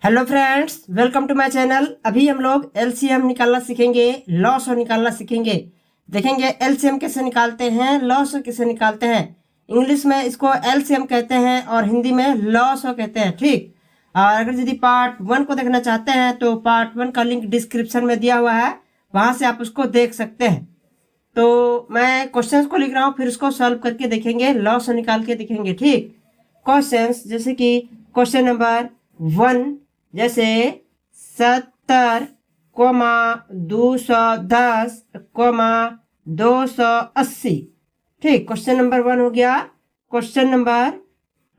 Hello friends, welcome to my channel. अभी हम लोग एलसीएम निकालना सीखेंगे, लॉसो निकालना सीखेंगे। देखेंगे एलसीएम कैसे निकालते हैं, लॉसो कैसे निकालते हैं। इंग्लिश में इसको एलसीएम कहते हैं और हिंदी में लॉसो कहते हैं। ठीक। और अगर यदि पार्ट 1 को देखना चाहते हैं तो पार्ट 1 का लिंक डिस्क्रिप्शन में दिया हुआ है, वहां से आप उसको देख सकते हैं। तो मैं क्वेश्चंस को लिख रहा हूँ, फिर उसको सॉल्व करके देखेंगे, लॉसो निकाल के देखेंगे। ठीक। क्वेश्चंस जैसे कि क्वेश्चन नंबर 1, जैसे 70,210,280। ठीक। क्वेश्चन नंबर 1 हो गया। क्वेश्चन नंबर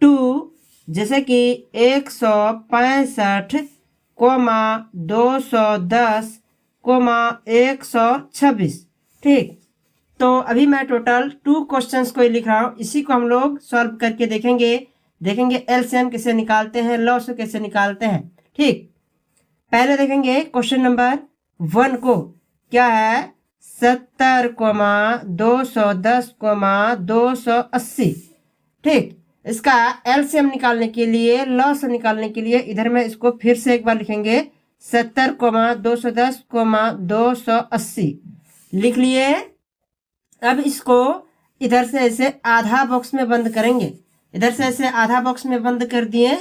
2, जैसे कि 165,210,126। ठीक। तो अभी मैं टोटल 2 क्वेश्चंस को लिख रहा हूँ, इसी को हम लोग सॉल्व करके देखेंगे। एलसीएम कैसे निकालते हैं, लॉसो कैसे निकालते हैं। ठीक। पहले देखेंगे क्वेश्चन नंबर 1 को, क्या है 70,210,280। ठीक। इसका एलसीएम निकालने के लिए, लॉसो निकालने के लिए इधर में इसको फिर से एक बार लिखेंगे, 70,210,280 लिख लिए। अब इसको इधर से ऐसे आधा बॉक्स में बंद करेंगे, इधर से ऐसे आधा बॉक्स में बंद कर दिए।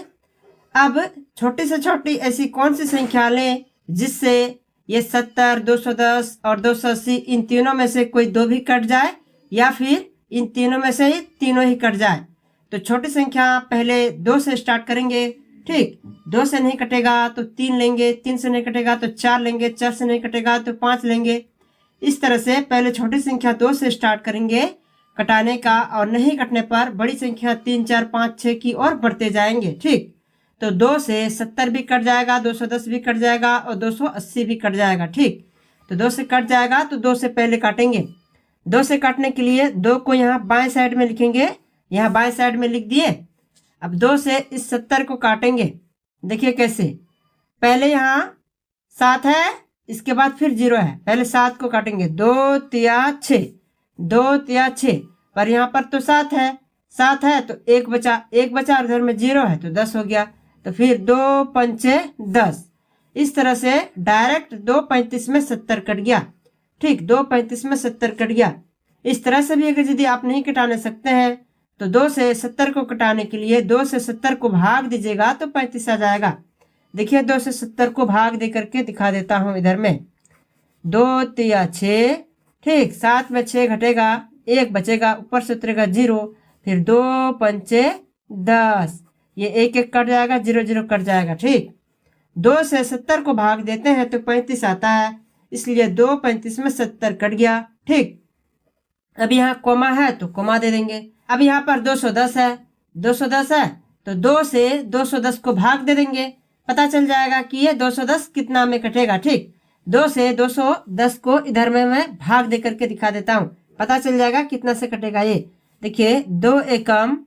अब छोटी से छोटी ऐसी कौन सी संख्या लें जिससे ये 70, 210 और 280 इन तीनों में से कोई दो भी कट जाए, या फिर इन तीनों में से ही तीनों ही कट जाए। तो छोटी संख्या पहले 2 से स्टार्ट करेंगे। ठीक। 2 से नहीं कटेगा तो 3 लेंगे, 3 से नहीं कटेगा तो 4 लेंगे, 4 से नहीं कटेगा तो 5 लेंगे। इस तरह से पहले छोटी संख्या 2 से स्टार्ट करेंगे कटाने का, और नहीं कटने पर बड़ी संख्या 3, 4, 5, 6 की और बढ़ते जाएंगे। ठीक। तो 2 से 70 भी कट जाएगा, 210 भी कट जाएगा और 280 भी कट जाएगा। ठीक। तो 2 से कट जाएगा तो 2 से पहले काटेंगे। 2 से काटने के लिए 2 को यहाँ बाएं साइड में लिखेंगे, यहाँ बाएं साइड में लिख दिए। अब 2 से इस 70 को काटेंगे। देखिए कैसे, पहले यहाँ 7 है, इसके बाद फिर 0 है। पहले 7 को काटेंगे, 2 तिया 6, 2 तिया 6, पर यहाँ पर तो 7 है, 7 है तो 1 बचा, 1 बचा और इधर में 0 है तो 10 हो गया। तो फिर 2 पंचे 10। इस तरह से डायरेक्ट 2 35 में 70 कट गया। ठीक। 2 35 में 70 कट गया। इस तरह से भी अगर यदि आप नहीं कटाने सकते हैं तो 2 से 70 को कटाने के लिए 2 से 70 को भाग दीजिएगा तो 35 आ जाएगा। देखिए 2 से 70 को भाग दे करके दिखा देता हूं इधर में। 2 तिया 6। ठीक। 7 में 6 घटेगा, 1 बचेगा, ऊपर से उतरेगा 0, फिर 2 पंचे 10, ये 1 1 कट जाएगा, 0 0 कट जाएगा। ठीक। 2 से 70 को भाग देते हैं तो 35 आता है, इसलिए 2 35 में 70 कट गया। ठीक। अब यहाँ कोमा है तो कोमा दे देंगे। अब यहाँ पर 210 है, 210 है तो 2 से 210 को भाग दे देंगे, पता चल जाएगा कि ये 210 कितना में कटेगा। ठीक। 2 से 210 को इधर में मैं भाग दे करके दिखा देता हूँ, पता चल जाएगा कितना से कटेगा। ये देखिए 2 एकम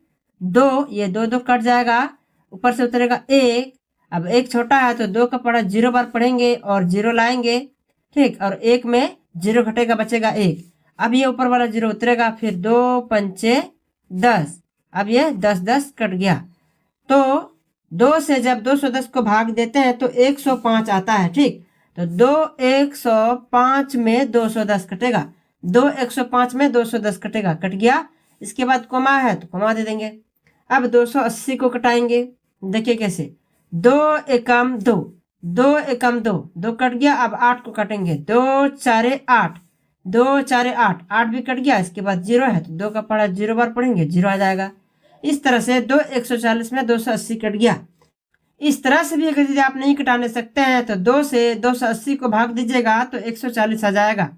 2, ये 2 2 कट जाएगा, ऊपर से उतरेगा 1। अब 1 छोटा है तो 2 का पड़ा 0 बार पढ़ेंगे और 0 लाएंगे। ठीक। और 1 में 0 घटेगा, बचेगा 1। अब ये ऊपर वाला 0 उतरेगा, फिर 2 पंचे 10, अब ये 10 10 कट गया। तो 2 से जब 210 को भाग देते हैं तो 105 आता है। ठीक। तो 2 105 में 210 कटेगा, 2 105 में 210 कटेगा, कट गया। इसके बाद कोमा है तो कोमा दे देंगे। अब 280 को कटाएंगे। देखिए कैसे, 2 एकम 2, 2 एकम 2, 2 कट गया। अब 8 को काटेंगे, 2 4 8, 2 4 8, 8 भी कट गया। इसके बाद 0 है तो 2 का पड़ा 0 बार पढ़ेंगे, 0 आ जाएगा। इस तरह से 2 140 में 280 कट गया। इस तरह से भी अगर यदि आप नहीं कटाने सकते हैं तो 2 से 280 को भाग दीजिएगा तो 140 आ जाएगा।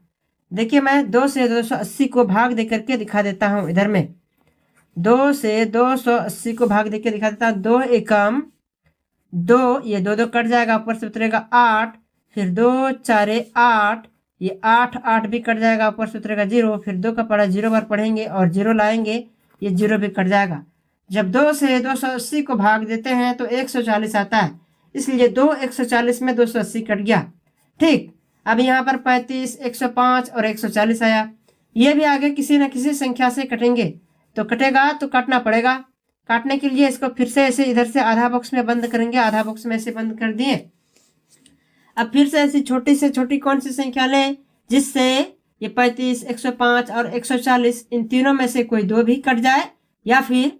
देखिए मैं 2 से 280 को भाग दे करके दिखा देता हूँ इधर में। 2 से 280 को भाग दे के दिखा देता हूँ। 2 एकम 2, ये 2 2 कट जाएगा, ऊपर से उतरेगा 8, फिर 2 4 8, ये 8 8 भी कट जाएगा, ऊपर से उतरेगा 0, फिर 2 का पड़ा 0 बार पढ़ेंगे और 0 लाएंगे, ये 0 भी कट जाएगा। जब 2 से 280 को भाग देते हैं तो 140 आता है, इसलिए 2 140 में 280 कट गया। ठीक। अब यहाँ पर 35, 105 और 140 आया। ये भी आगे किसी न किसी संख्या से कटेंगे, तो कटेगा तो काटना पड़ेगा। काटने के लिए इसको फिर से ऐसे इधर से आधा बॉक्स में बंद करेंगे, आधा बॉक्स में ऐसे बंद कर दिए। अब फिर से ऐसी छोटी से छोटी कौन सी संख्या लें जिससे ये 35, 105 और 140 इन तीनों में से कोई दो भी कट जाए या फिर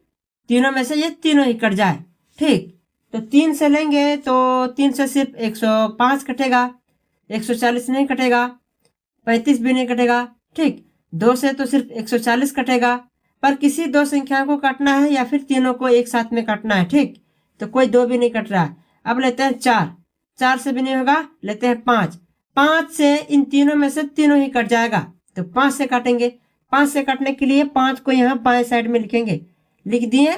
तीनों में से ये तीनों ही कट जाए। ठीक, तो 3 से लेंगे तो 3 से सिर्फ 105 कटेगा, 140 नहीं कटेगा, 35 भी नहीं कटेगा। ठीक, 2 से तो सिर्फ 140 कटेगा, पर किसी दो संख्या को काटना है या फिर तीनों को एक साथ में काटना है। ठीक, तो कोई दो भी नहीं कट रहा है। अब लेते हैं 4, 4 से भी नहीं होगा, लेते हैं 5, 5 से इन तीनों में से तीनों ही कट जाएगा, तो 5 से काटेंगे। 5 से काटने के लिए 5 को यहाँ बाएं साइड में लिखेंगे, लिख दिए।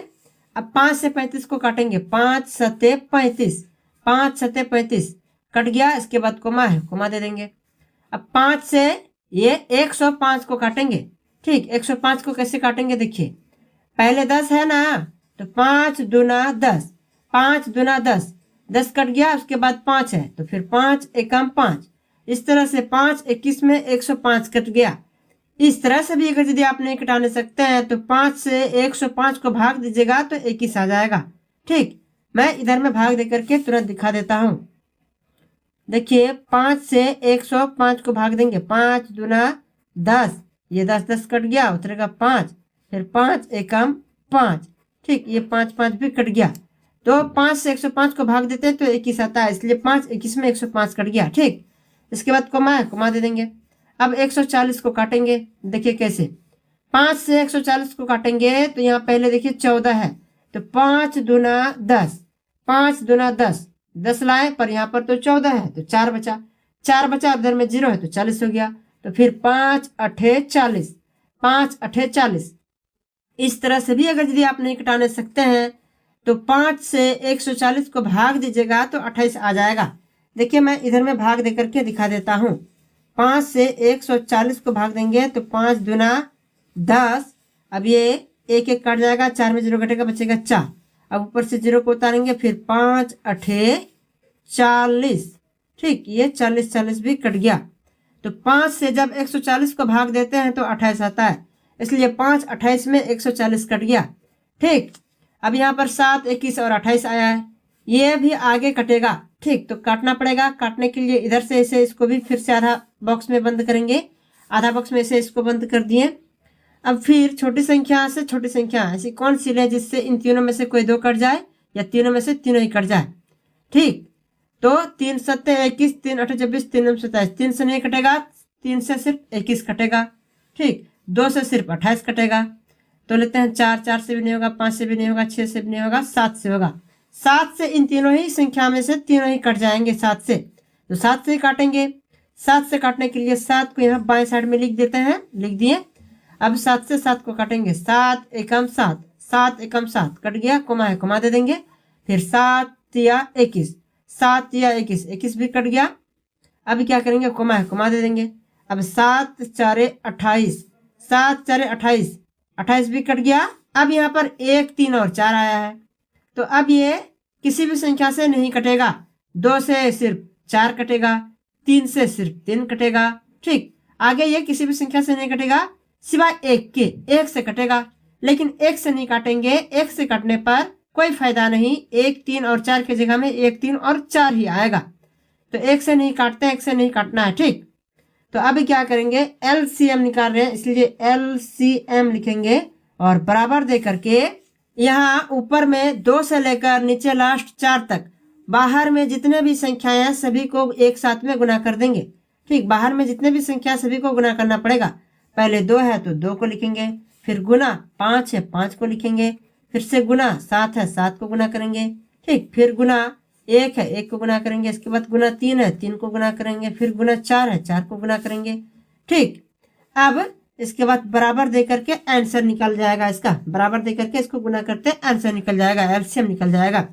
अब 5 से 35 को काटेंगे, 5 सते 35, 5 सते 35 कट गया। इसके बाद कोमा है, कोमा दे देंगे। अब 5 से ये 105 को काटेंगे। ठीक, 105 को कैसे काटेंगे देखिए, पहले 10 है ना, तो 5 दूना 10, 5 दूना 10, 10 कट गया। उसके बाद 5 है तो फिर 5 एकम 5, इस तरह से 5 21 में 105 कट गया। इस तरह से भी अगर यदि आप नहीं कटाने सकते हैं तो 5 से 105 को भाग दीजिएगा तो 21 आ जाएगा। ठीक, मैं इधर में भाग दे करके तुरंत दिखा देता हूं। देखिए 5 से 105 को भाग देंगे, 5 दूना 10, ये 10 10 कट गया, उतरेगा 5, फिर 5 एकम 5। ठीक, ये 5 5 भी कट गया, तो 5 से 105 को भाग देते हैं तो 21 आता है, इसलिए 5 21 में 105 कट गया। ठीक, इसके बाद कोमा है, कोमा दे देंगे। अब 140 को काटेंगे, देखिए कैसे, 5 से 140 को काटेंगे तो यहाँ पहले देखिए 14 है, तो 5 दूना 10, 5 दूना 10, 10 लाए पर यहाँ पर तो 14 है तो 4 बचा, 4 बचा, उधर में 0 है तो 40 हो गया। तो फिर 5 अठे 40, 5 अठे 40। इस तरह से भी अगर यदि आप नहीं कटाने सकते हैं तो 5 से 140 को भाग दीजिएगा तो 28 आ जाएगा। देखिए मैं इधर में भाग दे करके दिखा देता हूँ। 5 से 140 को भाग देंगे तो 5 दूना 10, अब ये एक एक कट जाएगा, 4 में 0 घटेगा, बचेगा 4। अब ऊपर से 0 को उतारेंगे, फिर 5 अठे 40। ठीक, ये 40 40 भी कट गया। तो 5 से जब 140 को भाग देते हैं तो 28 आता है, इसलिए 5 28 में 140 कट गया। ठीक, अब यहाँ पर 7 21 और 28 आया है, ये भी आगे कटेगा। ठीक, तो काटना पड़ेगा। काटने के लिए इधर से इसे इसको भी फिर से आधा बॉक्स में बंद करेंगे, आधा बॉक्स में से इसको बंद कर दिए। अब फिर छोटी संख्या से छोटी संख्या ऐसी कौन सी ले जिससे इन तीनों में से कोई दो कट जाए या तीनों में से तीनों ही कट जाए। ठीक, तो 3 सत्ते 21, 3 अठे 24, 3 9 27, 3 से नहीं कटेगा, 3 से सिर्फ 21 कटेगा। ठीक, 2 से सिर्फ 28 कटेगा, तो लेते हैं 4, 4 से भी नहीं होगा, 5 से भी नहीं होगा, 6 से भी नहीं होगा, 7 से होगा। 7 से इन तीनों ही संख्या में से तीनों ही कट जाएंगे 7 से, तो 7 से ही काटेंगे। 7 से काटने के लिए 7 को यहाँ बाएं साइड में लिख देते हैं, लिख दिए। अब 7 से 7 को काटेंगे, 7 एकम 7, 7 एकम 7 कट गया, कोमा है, कोमा दे देंगे। फिर 7 या 21, 7 या 21, 21 भी कट गया। अब क्या करेंगे, कोमा है, कोमा दे देंगे। अब 7 4 28, 7 4 28, 28 भी कट गया। अब यहाँ पर 1 3 और 4 आया है, तो अब ये किसी भी संख्या से नहीं कटेगा। 2 से सिर्फ 4 कटेगा, 3 से सिर्फ 3 कटेगा। ठीक, आगे ये किसी भी संख्या से नहीं कटेगा सिवाय 1 के, 1 से कटेगा, लेकिन 1 से नहीं काटेंगे। 1 से काटने पर कोई फायदा नहीं, 1 3 और 4 की जगह में 1 3 और 4 ही आएगा, तो 1 से नहीं काटते, 1 से नहीं काटना है। ठीक, तो अभी क्या करेंगे, LCM निकाल रहे हैं, इसलिए LCM लिखेंगे और बराबर दे करके यहाँ ऊपर में 2 से लेकर नीचे लास्ट 4 तक बाहर में जितने भी संख्याएं हैं सभी को एक साथ में गुना कर देंगे। ठीक, बाहर में जितने भी संख्या सभी को गुना करना पड़ेगा। पहले 2 है तो 2 को लिखेंगे, फिर गुना 5 है 5 को लिखेंगे, फिर से गुना 7 है 7 को गुना करेंगे। ठीक, फिर गुना 1 है 1 को गुना करेंगे, इसके बाद गुना 3 है 3 को गुना करेंगे, फिर गुना 4 है 4 को गुना करेंगे। ठीक, अब इसके बाद बराबर दे करके आंसर निकल जाएगा, इसका बराबर दे करके इसको गुना करते आंसर निकल जाएगा, LCM निकल जाएगा।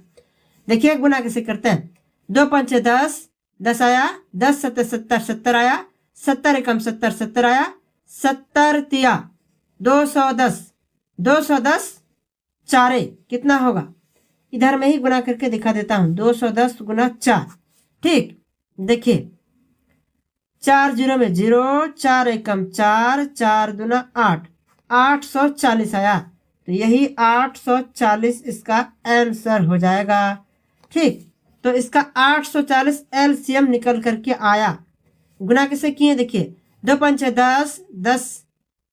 देखिए गुना कैसे करते हैं, 2 5 10, 10 आया, 10 7 70, 70 आया, 70 एकम 70, 70 आया, 70 तिया 210, 210 4 कितना होगा, इधर में ही गुना करके दिखा देता हूं, 210 गुना 4। ठीक, देखिए 4 0 में 0, 4 एकम 4, 4 दूना 8, 840 आया। तो यही 840 इसका आंसर हो जाएगा। ठीक, तो इसका 840 एलसीएम निकल करके आया। गुना कैसे किए देखिए, 2 पंचे 10, 10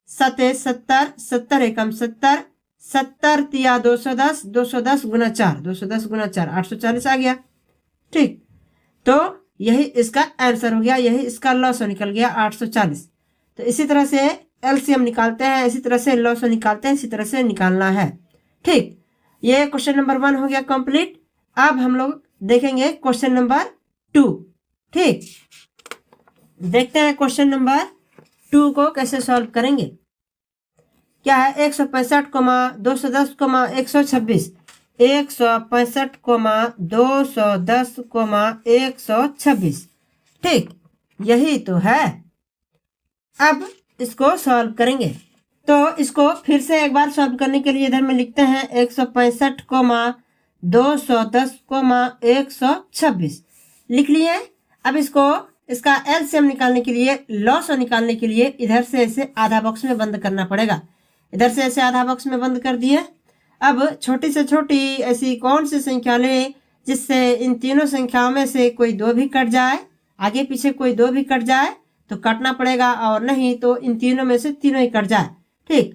सते 70, 70 एकम 70, 70 तिया 210, 210 गुना 4, 210 गुना 4 840 आ गया। ठीक, तो यही इसका आंसर हो गया, यही इसका लॉसो निकल गया 840। तो इसी तरह से एलसीएम निकालते हैं, इसी तरह से लॉसो निकालते हैं, इसी तरह से निकालना है। ठीक, ये क्वेश्चन नंबर 1 हो गया कंप्लीट। अब हम लोग देखेंगे क्वेश्चन नंबर 2। ठीक, देखते हैं क्वेश्चन नंबर 2 को कैसे सॉल्व करेंगे। क्या है, 165, 210, 126, 165, 210, 126। ठीक, यही तो है। अब इसको सॉल्व करेंगे, तो इसको फिर से एक बार सॉल्व करने के लिए इधर में लिखते हैं 165, 210, 126 लिख लिए। अब इसको इसका एलसीएम निकालने के लिए, लॉसो निकालने के लिए इधर से ऐसे आधा बॉक्स में बंद करना पड़ेगा। इधर से ऐसे आधा बॉक्स में बंद कर दिए। अब छोटी से छोटी ऐसी कौन सी संख्या ले जिससे इन तीनों संख्याओं में से कोई 2 भी कट जाए, आगे पीछे कोई 2 भी कट जाए तो काटना पड़ेगा, और नहीं तो इन तीनों में से तीनों ही कट जाए। ठीक,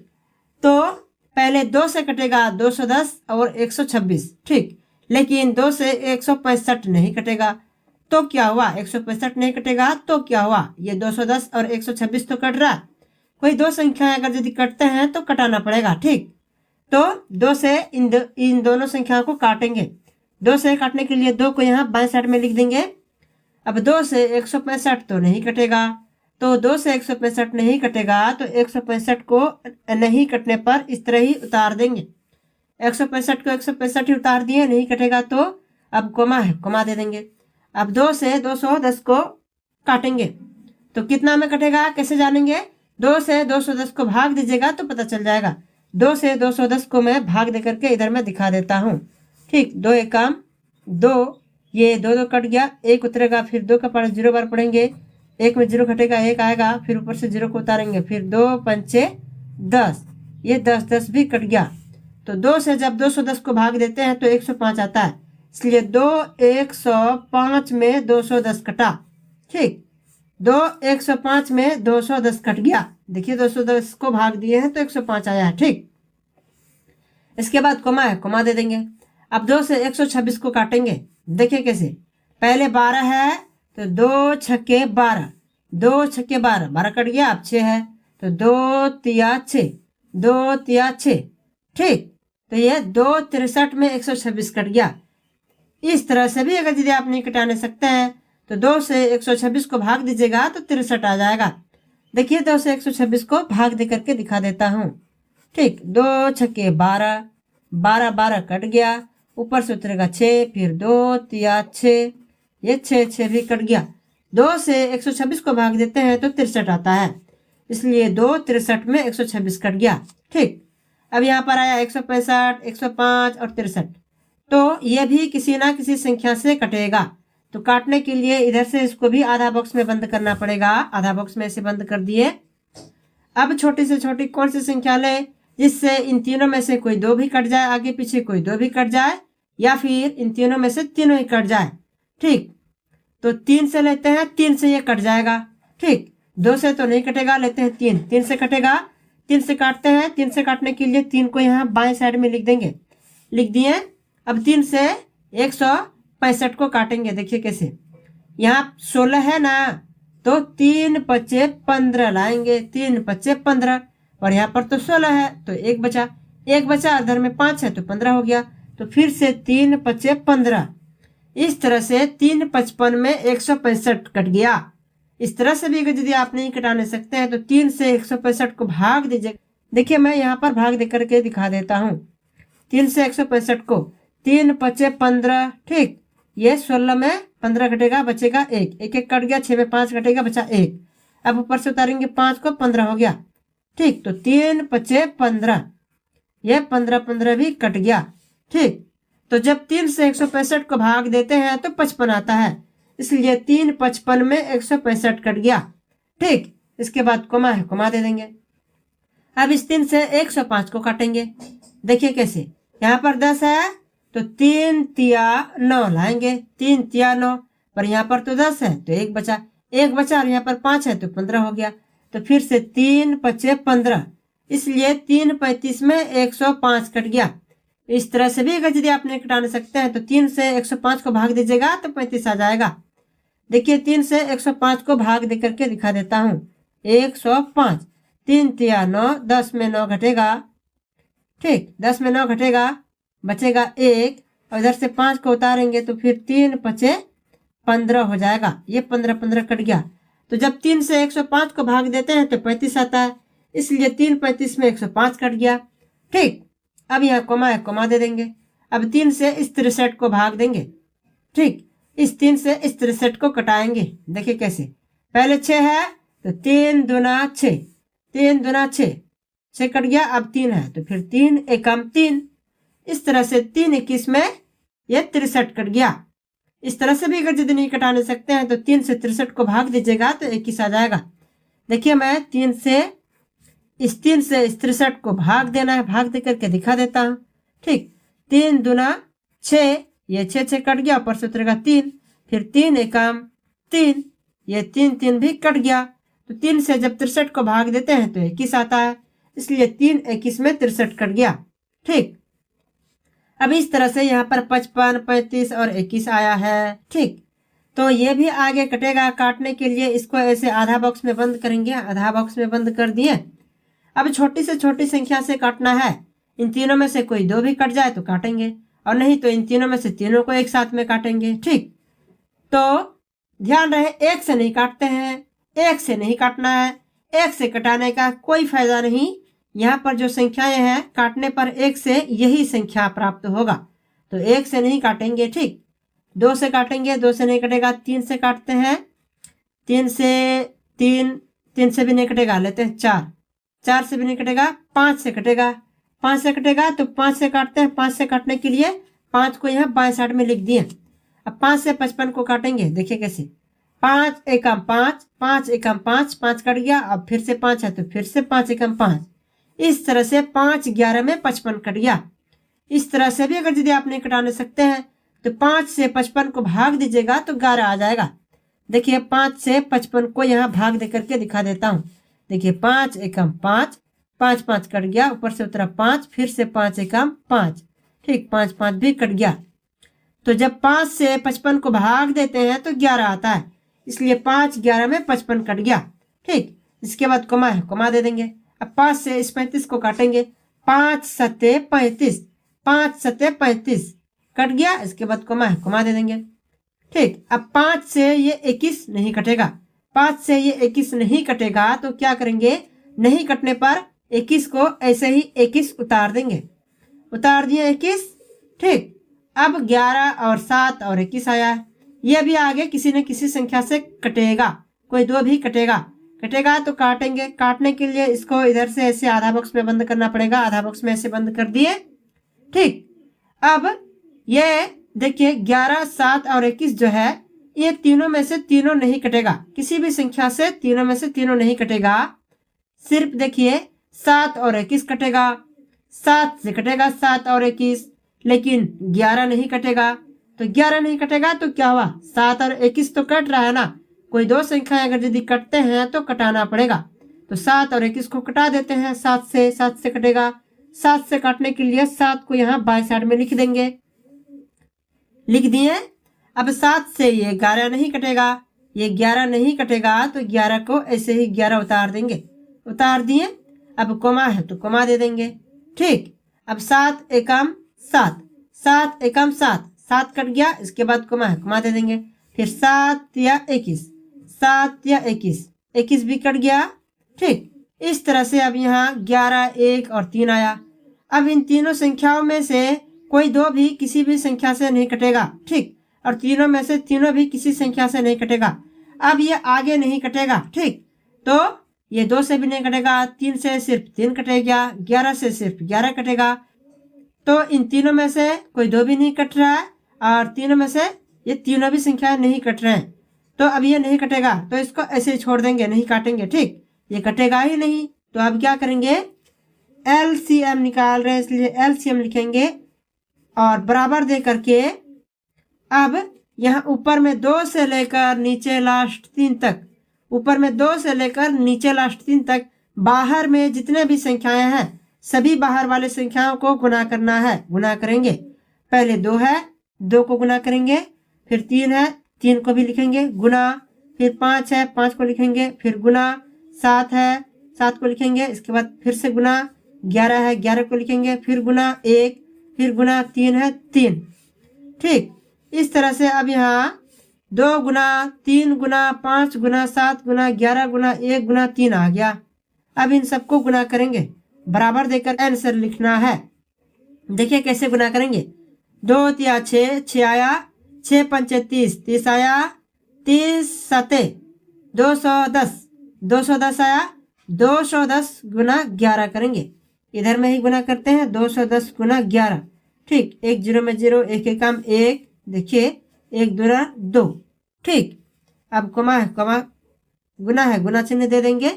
तो पहले 2 से कटेगा 210 और 126। ठीक, लेकिन 2 से 165 नहीं कटेगा, तो क्या हुआ, 165 नहीं कटेगा तो क्या हुआ, ये 210 और 126 तो कट रहा। कोई 2 संख्याएं अगर यदि कटते हैं तो कटाना पड़ेगा। ठीक, तो 2 से इन दोनों संख्याओं को काटेंगे। 2 से काटने के लिए 2 को यहाँ बाएं साइड में लिख देंगे। अब 2 से 165 तो नहीं कटेगा, तो 2 से 165 नहीं कटेगा, तो 165 को नहीं कटने पर इस तरह ही उतार देंगे। 165 को 165 ही उतार दिए, नहीं कटेगा तो अब कोमा है, कोमा दे देंगे। अब 2 से 210 को काटेंगे तो कितना में कटेगा, कैसे जानेंगे, 2 से 210 को भाग दीजिएगा तो पता चल जाएगा। 2 से 210 को मैं भाग दे करके इधर मैं दिखा देता हूँ। ठीक, 2 एकम 2, ये 2 कट गया, 1 उतरेगा, फिर 2 का पास 0 बार पढ़ेंगे, 1 में 0 घटेगा, 1 आएगा, फिर ऊपर से 0 को उतारेंगे, फिर 2 पंचे 10, ये 10 10 भी कट गया। तो 2 से जब 210 को भाग देते हैं तो 105 आता है, इसलिए 2 105 में 210 कटा। ठीक, 2 105 में 210 कट गया। देखिए 210 को भाग दिए हैं तो 105 आया है। ठीक, इसके बाद कोमा है, कोमा दे देंगे। अब 2 से 126 को काटेंगे, देखिए कैसे, पहले 12 है तो 2 छक्के 12, 2 छक्के 12, 12 कट गया, अब 6 है तो 2 तिया 6, 2 तिया 6। ठीक, तो ये 2 63 में 126 कट गया। इस तरह से भी अगर यदि आप नहीं कटाने सकते हैं तो 2 से 126 को भाग दीजिएगा तो 63 आ जाएगा। देखिए 2 से 126 को भाग दे करके दिखा देता हूँ। ठीक, 2 छक्के 12, 12 12 कट गया, ऊपर से उतरेगा 6, फिर 2 तिया 6, ये 6 6 भी कट गया। 2 से 126 को भाग देते हैं तो 63 आता है, इसलिए 2 63 में 126 कट गया। ठीक, अब यहाँ पर आया 165, 105 और 63, तो ये भी किसी ना किसी संख्या से कटेगा। तो काटने के लिए इधर से इसको भी आधा बॉक्स में बंद करना पड़ेगा। आधा बॉक्स में ऐसे बंद कर दिए। अब छोटी से छोटी कौन सी संख्या ले जिससे इन तीनों में से कोई 2 भी कट जाए, आगे पीछे कोई 2 भी कट जाए, या फिर इन तीनों में से तीनों ही कट जाए। ठीक, तो 3 से लेते हैं, 3 से ये कट जाएगा। ठीक, 2 से तो नहीं कटेगा, लेते हैं 3, 3 से कटेगा, 3 से काटते हैं। 3 से काटने के लिए 3 को यहाँ बाएं साइड में लिख देंगे, लिख दिए। अब 3 से 165 को काटेंगे, देखिए कैसे, यहाँ 16 है ना, तो 3 पच्चे 15 लाएंगे, 3 पच्चे 15, और यहाँ पर तो 16 है तो 1 बचा, 1 बचा, इधर में 5 है तो 15 हो गया, तो फिर से 3 पच्चे 15। इस तरह से 3 55 में 165 कट गया। इस तरह से भी यदि आप नहीं कटाने सकते हैं तो 3 से 165 को भाग दीजिए। देखिए मैं यहाँ पर भाग दे करके दिखा देता हूँ। 3 से 165 को, 3 पच्चे 15, ठीक, ये 16 में 15 घटेगा, बचेगा 1, 1 1 कट गया, 6 में 5 घटेगा, बचा 1। अब ऊपर से उतारेंगे 5 को, 15 हो गया। ठीक, तो 3 पच्चे 15, ये 15 15 भी कट गया। ठीक, तो जब 3 से 165 को भाग देते हैं तो 55 आता है, इसलिए 3 55 में 165 कट गया। ठीक, इसके बाद कोमा है, कोमा दे देंगे। अब इस 3 से 105 को काटेंगे, देखिए कैसे, यहाँ पर 10 है तो 3 तिया 9 लाएंगे, 3 तिया 9, पर यहाँ पर तो 10 है तो एक बचा, और यहाँ पर 5 है तो 15 हो गया। तो फिर से 3 पचे 15, इसलिए 3 35 में 105 कट गया। इस तरह से भी अगर यदि आप नहीं कटाने सकते हैं तो 3 से 105 को भाग दीजिएगा तो 35 आ जाएगा। देखिए 3 से 105 को भाग दे करके दिखा देता हूँ। 105, 3 तिया 9, 10 में 9 घटेगा, ठीक, 10 में 9 घटेगा, बचेगा 1, और इधर से 5 को उतारेंगे तो फिर 3 पचे 15 हो जाएगा। ये 15 15 कट गया। तो जब 3 से 105 को भाग देते हैं तो 35 आता है, इसलिए 3 35 में 105 कट गया। ठीक, अब यहाँ कोमा है, कोमा दे देंगे। अब 3 से इस 63 को भाग देंगे, ठीक, इस 3 से इस 63 को कटाएंगे। देखिए कैसे, पहले 6 है तो 3 दूना 6, 3 दूना 6, 6 कट गया। अब 3 है तो फिर 3 एकम 3, इस तरह से 3 21 में ये 63 कट गया। इस तरह से भी अगर यदि नहीं कटाने सकते हैं तो 3 से 63 को भाग दीजिएगा तो 21 आ जाएगा। देखिए मैं 3 से इस 63 को भाग देना है, भाग दे करके दिखा देता हूँ। ठीक, 3 दूना 6, ये 6 6 कट गया, ऊपर से उतरेगा 3, फिर 3 एकम 3, ये 3 3 भी कट गया। तो 3 से जब 63 को भाग देते हैं तो 21 आता है, इसलिए 3 21 में 63 कट गया। ठीक, अब इस तरह से यहाँ पर 55 35 और 21 आया है। ठीक, तो ये भी आगे कटेगा। काटने के लिए इसको ऐसे आधा बॉक्स में बंद करेंगे, आधा बॉक्स में बंद कर दिए। अब छोटी से छोटी संख्या से काटना है। इन तीनों में से कोई 2 भी कट जाए तो काटेंगे, और नहीं तो इन तीनों में से तीनों को एक साथ में काटेंगे। ठीक, तो ध्यान रहे 1 से नहीं काटते हैं, 1 से नहीं काटना है। 1 से कटाने का कोई फायदा नहीं। यहाँ पर जो संख्याएं हैं काटने पर 1 से यही संख्या प्राप्त होगा, तो 1 से नहीं काटेंगे। ठीक, 2 से काटेंगे, 2 से नहीं कटेगा। 3 से काटते हैं, 3 से भी नहीं कटेगा, लेते हैं 4 से भी नहीं कटेगा। 5 से कटेगा, 5 से कटेगा तो 5 से काटते हैं। 5 से काटने के लिए 5 को यहाँ बाएं साइड में लिख दिए। अब 5 से 55 को काटेंगे। देखिए कैसे, 5 एकम 5, 5 एकम 5, 5 कट गया। अब फिर से 5 है तो फिर से 5 एकम 5, इस तरह से 5 11 में 55 कट गया। इस तरह से भी अगर यदि आप नहीं कटाने सकते हैं तो 5 से 55 को भाग दीजिएगा तो 11 आ जाएगा। देखिए 5 से 55 को यहाँ भाग दे करके दिखा देता हूँ। देखिए 5 एकम 5, 5 5 कट गया, ऊपर से उतरा 5, फिर से 5 एकम 5, ठीक, 5 5 भी कट गया। तो जब 5 से 55 को भाग देते हैं तो 11 आता है, इसलिए 5 11 में 55 कट गया। ठीक, इसके बाद कोमा है, कोमा दे देंगे। अब 5 से इस 35 को काटेंगे। 5 सत्ते 35, 5 सत्ते 35 कट गया। इसके बाद कोमा है, कोमा दे देंगे। ठीक, अब 5 से ये 21 नहीं कटेगा, 5 से ये 21 नहीं कटेगा तो क्या करेंगे, नहीं कटने पर 21 को ऐसे ही 21 उतार देंगे। उतार दिए 21। ठीक, अब 11 और 7 और 21 आया है। ये भी आगे किसी न किसी संख्या से कटेगा, कोई 2 भी कटेगा तो काटेंगे। काटने के लिए इसको इधर से ऐसे आधा बॉक्स में बंद करना पड़ेगा। आधा बॉक्स में ऐसे बंद कर दिए। ठीक, अब ये देखिए 11 7 और 21 जो है ये तीनों में से तीनों नहीं कटेगा, किसी भी संख्या से तीनों में से तीनों नहीं कटेगा। सिर्फ देखिए 7 और 21 कटेगा, 7 से कटेगा 7 और 21, लेकिन 11 नहीं कटेगा। तो 11 नहीं कटेगा तो क्या हुआ, 7 और 21 तो कट रहा है ना। कोई 2 संख्याएं अगर यदि कटते हैं तो कटाना पड़ेगा। तो 7 और 21 को कटा देते हैं। 7 से कटेगा। 7 से काटने के लिए 7 को यहाँ बाएं साइड में लिख देंगे, लिख दिए। अब 7 से ये 11 नहीं कटेगा, ये 11 नहीं कटेगा तो 11 को ऐसे ही 11 उतार देंगे, उतार दिए। अब कोमा है तो कोमा दे देंगे। ठीक, अब 7 एकम 7, 7 एकम 7, 7 कट गया। इसके बाद कोमा है, कोमा दे देंगे। फिर 7 या 21, 7 या 21, 21 भी कट गया। ठीक, इस तरह से अब यहाँ 11 1 और 3 आया। अब इन तीनों संख्याओं में से कोई 2 भी किसी भी संख्या से नहीं कटेगा। ठीक, और तीनों में से तीनों भी किसी संख्या से नहीं कटेगा। अब ये आगे नहीं कटेगा। ठीक, तो ये 2 से भी नहीं कटेगा, 3 से सिर्फ 3 कटेगा, 11 से सिर्फ 11 कटेगा। तो इन तीनों में से कोई 2 भी नहीं कट रहा है, और तीनों में से ये तीनों भी संख्याएं नहीं कट रहे हैं। तो अब ये नहीं कटेगा तो इसको ऐसे ही छोड़ देंगे, नहीं काटेंगे। ठीक, ये कटेगा ही नहीं। तो अब क्या करेंगे, LCM निकाल रहे हैं इसलिए LCM लिखेंगे और बराबर दे करके अब यहाँ ऊपर में 2 से लेकर नीचे लास्ट 3 तक, ऊपर में 2 से लेकर नीचे लास्ट 3 तक बाहर में जितने भी संख्याएं हैं सभी बाहर वाले संख्याओं को गुना करना है। गुना करेंगे, पहले 2 है 2 को गुना करेंगे, फिर 3 है 3 को भी लिखेंगे गुना, फिर 5 है 5 को लिखेंगे फिर गुना, 7 है 7 को लिखेंगे, इसके बाद फिर से गुना, 11 है 11 को लिखेंगे फिर गुना 1, फिर गुना, 3 है 3। ठीक, इस तरह से अब यहाँ 2 गुना 3 गुना 5 गुना 7 गुना 11 गुना 1 गुना 3 आ गया। अब इन सबको गुना करेंगे, बराबर देकर आंसर लिखना है। देखिए कैसे गुना करेंगे। 2 तिया 6, 6 आया, 6 पंचे 30, 30 आया, 30 सते 210, 210 आया, 210 गुना 11 करेंगे। इधर में ही गुना करते हैं 210 गुना 11। ठीक, 1 0 में 0, 1 एकम 1, देखिए 1 दूना 2। ठीक, अब कमा है कमा, गुना है गुना चिन्ह दे देंगे,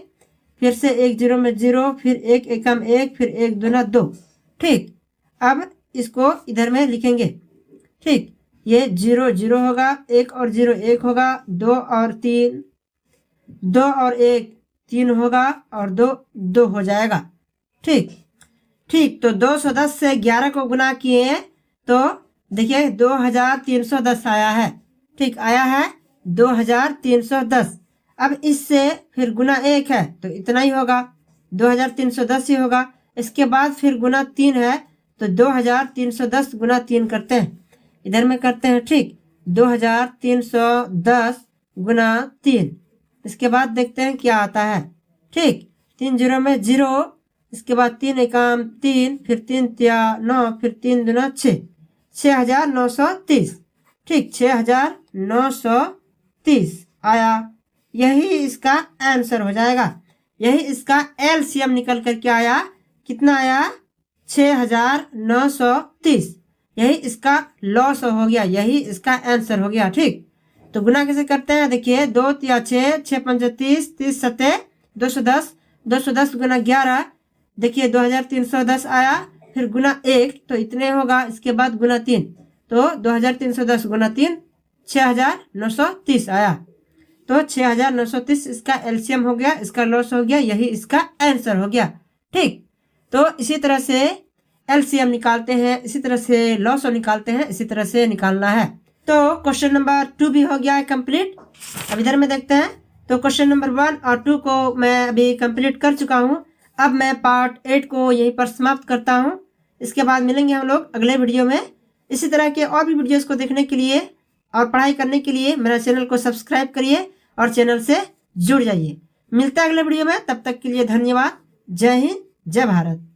फिर से 1 0 में 0, फिर 1 एकम 1, फिर 1 दूना 2। ठीक, अब इसको इधर में लिखेंगे। ठीक, ये 0 0 होगा, 1 और 0 1 होगा, 2 और 3 2 और 1 3 होगा और 2 2 हो जाएगा। ठीक ठीक, तो 210 से 11 को गुना किए तो देखिए 2310 आया है। ठीक, आया है 2310। अब इससे फिर गुना 1 है तो इतना ही होगा, 2310 ही होगा। इसके बाद फिर गुना 3 है तो 2310 गुना 3 करते हैं, इधर में करते हैं। ठीक, 2310 गुना 3, इसके बाद देखते हैं क्या आता है। ठीक, 3 0 में 0, इसके बाद 3 एकम 3, फिर 3 तिया 9, फिर 3 दूना 6, 6930। ठीक, 6930 आया, यही इसका आंसर हो जाएगा। यही इसका LCM निकल करके आया, कितना आया 6930। यही इसका लॉस हो गया, यही इसका आंसर हो गया। ठीक, तो गुना कैसे करते हैं देखिए। 2 तिया 6, 6 पंचे 30, 30 सते 210, 210 गुना 11, देखिए 2310 आया, फिर गुना 1 तो इतने होगा, इसके बाद गुना 3 तो 2310 गुना 3 6930 आया। तो 6930 इसका LCM हो गया, इसका लॉस हो गया, यही इसका आंसर हो गया। ठीक, तो इसी तरह से LCM निकालते हैं, इसी तरह से लॉस निकालते हैं, इसी तरह से निकालना है। तो क्वेश्चन नंबर 2 भी हो गया है कंप्लीट। अब इधर में देखते हैं, तो क्वेश्चन नंबर 1 और 2 को मैं अभी कंप्लीट कर चुका हूँ। अब मैं पार्ट 8 को यहीं पर समाप्त करता हूँ। इसके बाद मिलेंगे हम लोग अगले वीडियो में। इसी तरह के और भी वीडियोस को देखने के लिए और पढ़ाई करने के लिए मेरा चैनल को सब्सक्राइब करिए और चैनल से जुड़ जाइए। मिलता है अगले वीडियो में, तब तक के लिए धन्यवाद। जय हिंद, जय भारत।